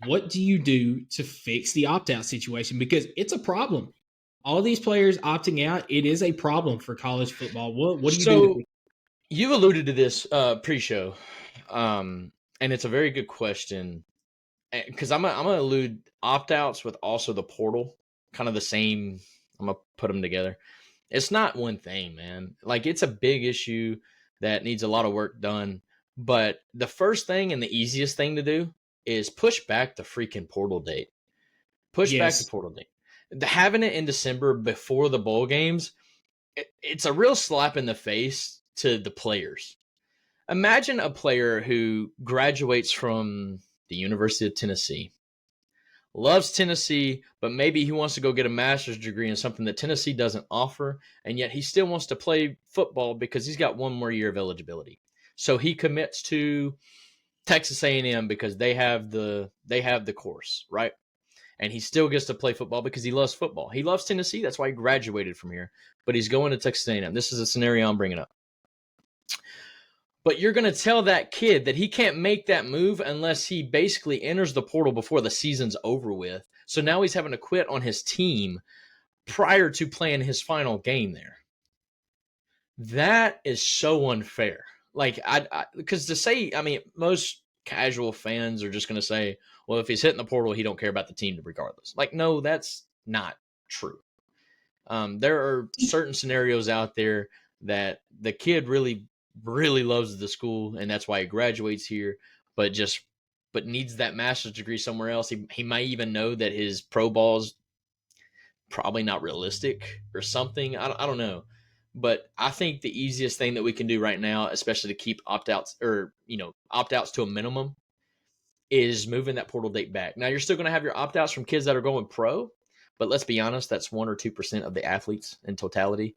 what do you do to fix the opt-out situation? Because it's a problem. All these players opting out, it is a problem for college football. What do you do to So fix you alluded to this pre-show, and it's a very good question because I'm gonna allude opt-outs with also the portal, kind of the same. I'm gonna put them together. It's not one thing, man. Like it's a big issue that needs a lot of work done. But the first thing and the easiest thing to do is push back the freaking portal date. Push back the Yes. portal date. Having it in December before the bowl games, it's a real slap in the face to the players. Imagine a player who graduates from the University of Tennessee, loves Tennessee, but maybe he wants to go get a master's degree in something that Tennessee doesn't offer, and yet he still wants to play football because he's got one more year of eligibility. So he commits to Texas A&M because they have the course, right? And he still gets to play football because he loves football. He loves Tennessee. That's why he graduated from here. But he's going to Texas A&M. This is a scenario I'm bringing up. But you're going to tell that kid that he can't make that move unless he basically enters the portal before the season's over with. So now he's having to quit on his team prior to playing his final game there. That is so unfair. Like, because to say, I mean, most casual fans are just going to say, well, if he's hitting the portal, he don't care about the team regardless. Like, no, that's not true. There are certain scenarios out there that the kid really, really loves the school, and that's why he graduates here, but needs that master's degree somewhere else. He might even know that his pro ball's probably not realistic or something. I don't know. But I think the easiest thing that we can do right now, especially to keep opt-outs or, opt-outs to a minimum, is moving that portal date back. Now, you're still going to have your opt-outs from kids that are going pro, but let's be honest, that's 1 or 2% of the athletes in totality.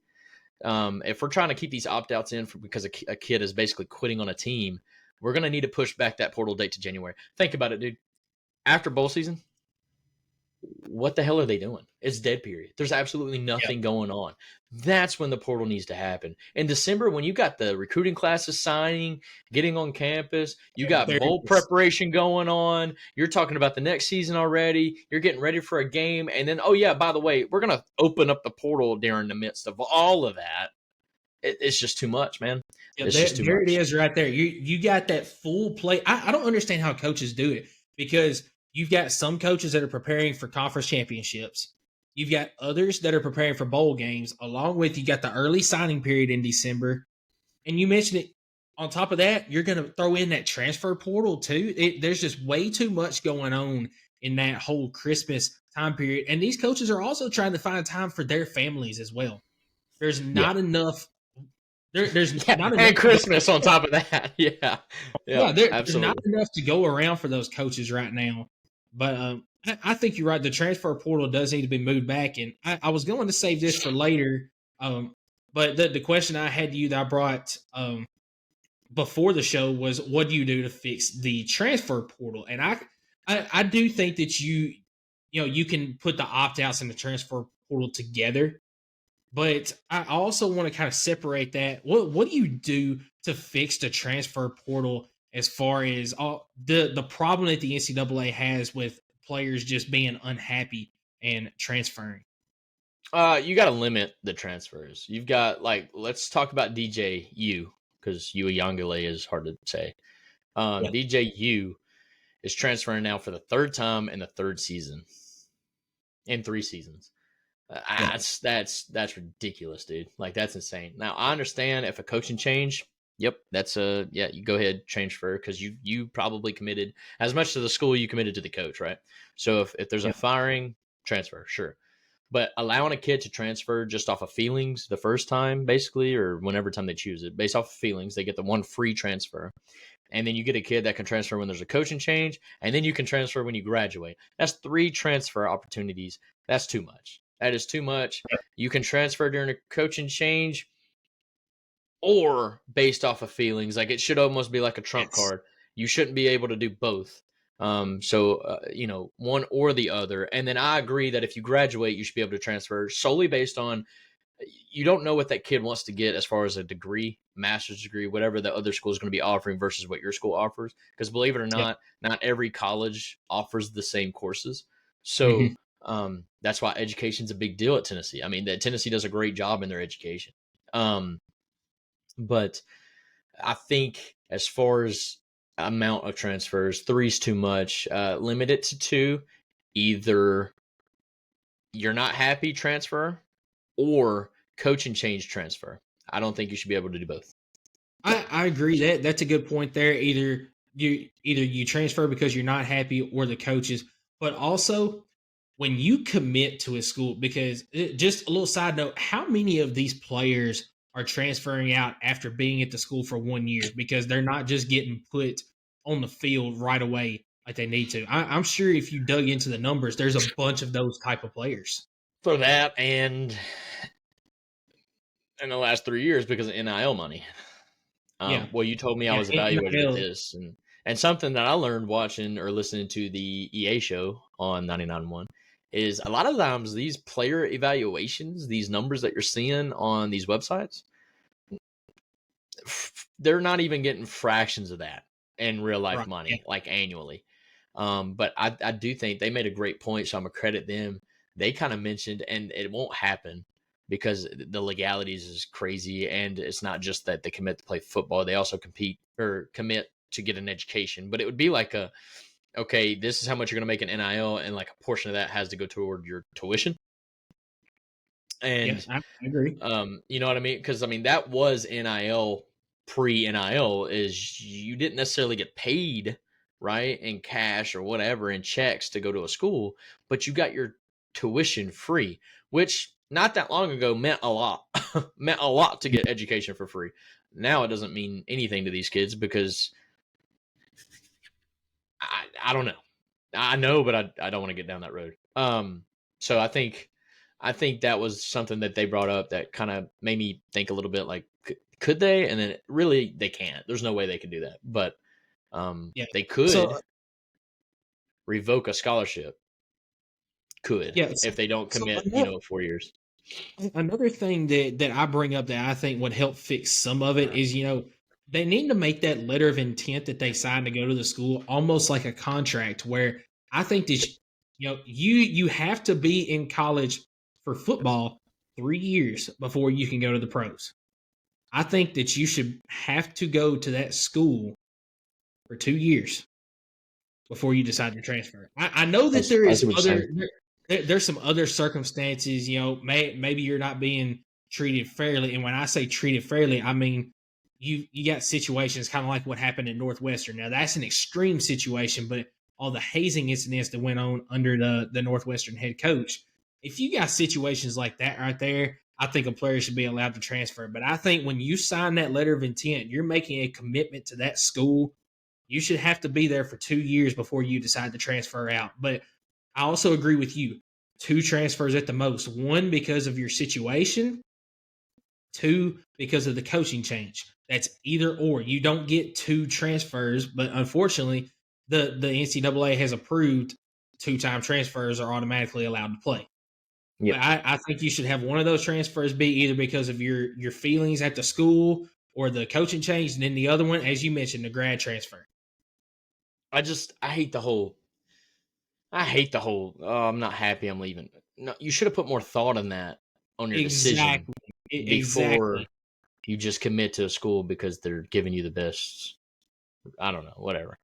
If we're trying to keep these opt-outs in because a kid is basically quitting on a team, we're going to need to push back that portal date to January. Think about it, dude. After bowl season, what the hell are they doing? It's dead period. There's absolutely nothing going on. That's when the portal needs to happen. In December, when you got the recruiting classes signing, getting on campus, you got there bowl is preparation going on. You're talking about the next season already. You're getting ready for a game. And then, oh, yeah, by the way, we're going to open up the portal during the midst of all of that. It's just too much, man. Yeah, It's just too there it much. is right there. You got that full play. I don't understand how coaches do it because you've got some coaches that are preparing for conference championships. You've got others that are preparing for bowl games, along with you got the early signing period in December. And you mentioned it. On top of that, you're going to throw in that transfer portal too. There's just way too much going on in that whole Christmas time period. And these coaches are also trying to find time for their families as well. There's Yeah. not enough there's Yeah. not enough And Christmas on top of that. Yeah. Yeah. yeah, there's not Absolutely. enough to go around for those coaches right now. But I think you're right. The transfer portal does need to be moved back. And I was going to save this for later. But the question I had to you that I brought before the show was, what do you do to fix the transfer portal? And I do think that you can put the opt outs and the transfer portal together. But I also want to kind of separate that. What do you do to fix the transfer portal as far as all the problem that the NCAA has with players just being unhappy and transferring? You got to limit the transfers. You've got let's talk about DJU because Uyangale is hard to say. Yeah, DJU is transferring now for the third time in the third season in 3 seasons. yeah, That's ridiculous, dude. Like that's insane. Now I understand if a coaching change. Yep, that's yeah. You go ahead transfer because you probably committed as much to the school you committed to the coach, right? So if there's a yeah. firing, transfer, sure. But allowing a kid to transfer just off of feelings the first time, basically, or whenever time they choose it, based off of feelings, they get the one free transfer. And then you get a kid that can transfer when there's a coaching change, and then you can transfer when you graduate. That's 3 transfer opportunities. That's too much. That is too much. You can transfer during a coaching change or based off of feelings. Like it should almost be like a trump Yes. card. You shouldn't be able to do both. So one or the other. And then I agree that if you graduate, you should be able to transfer solely based on you don't know what that kid wants to get as far as a degree, master's degree, whatever the other school is going to be offering versus what your school offers. Because believe it or Yeah. not, not every college offers the same courses. So Mhm. that's why education is a big deal at Tennessee. I mean, that Tennessee does a great job in their education. But I think as far as amount of transfers, three's too much. Limit it to two. Either you're not happy, transfer, or coach and change, transfer. I don't think you should be able to do both. I agree that that's a good point there. Either you transfer because you're not happy or the coaches, but also when you commit to a school, because just a little side note, how many of these players are transferring out after being at the school for 1 year because they're not just getting put on the field right away like they need to? I'm sure if you dug into the numbers, there's a bunch of those type of players. For that, and in the last 3 years because of NIL money. Yeah, Well, you told me I yeah, was evaluated at NIL. this, and something that I learned watching or listening to the EA show on 99.1 is a lot of times these player evaluations, these numbers that you're seeing on these websites, they're not even getting fractions of that in real life Right. Yeah. money, like annually. But I do think they made a great point, so I'm gonna credit them. They kind of mentioned, and it won't happen because the legalities is crazy, and it's not just that they commit to play football; they also compete or commit to get an education. But it would be like okay, this is how much you're gonna make in NIL, and like a portion of that has to go toward your tuition. Yeah, And I agree. you know what I mean? Because I mean that was NIL pre NIL is you didn't necessarily get paid right in cash or whatever in checks to go to a school, but you got your tuition free, which not that long ago meant a lot, meant a lot to get education for free. Now it doesn't mean anything to these kids because I don't know. I know, but I don't want to get down that road. So I think that was something that they brought up that kind of made me think a little bit like, could they? And then really they can't. There's no way they can do that. But Yeah. they So could revoke a scholarship. Could yeah. if they don't So commit, 4 years. another thing that I bring up that I think would help fix some of it is, they need to make that letter of intent that they sign to go to the school almost like a contract where I think that you have to be in college for football 3 years before you can go to the pros. I think that you should have to go to that school for 2 years before you decide to transfer. I know that there I see is what you're saying. there's some other circumstances. Maybe you're not being treated fairly, and when I say treated fairly, I mean you got situations kind of like what happened at Northwestern. Now that's an extreme situation, but all the hazing incidents that went on under the Northwestern head coach. If you got situations like that right there, I think a player should be allowed to transfer. But I think when you sign that letter of intent, you're making a commitment to that school. You should have to be there for 2 years before you decide to transfer out. But I also agree with you. Two transfers at the most. One because of your situation. Two because of the coaching change. That's either or. You don't get two transfers, but unfortunately, the NCAA has approved two-time transfers are automatically allowed to play. But Yep. I think you should have one of those transfers be either because of your feelings at the school or the coaching change, and then the other one, as you mentioned, the grad transfer. I hate the whole. Oh, I'm not happy. I'm leaving. No, you should have put more thought in that on your decision Exactly. before Exactly. you just commit to a school because they're giving you the best. I don't know, whatever.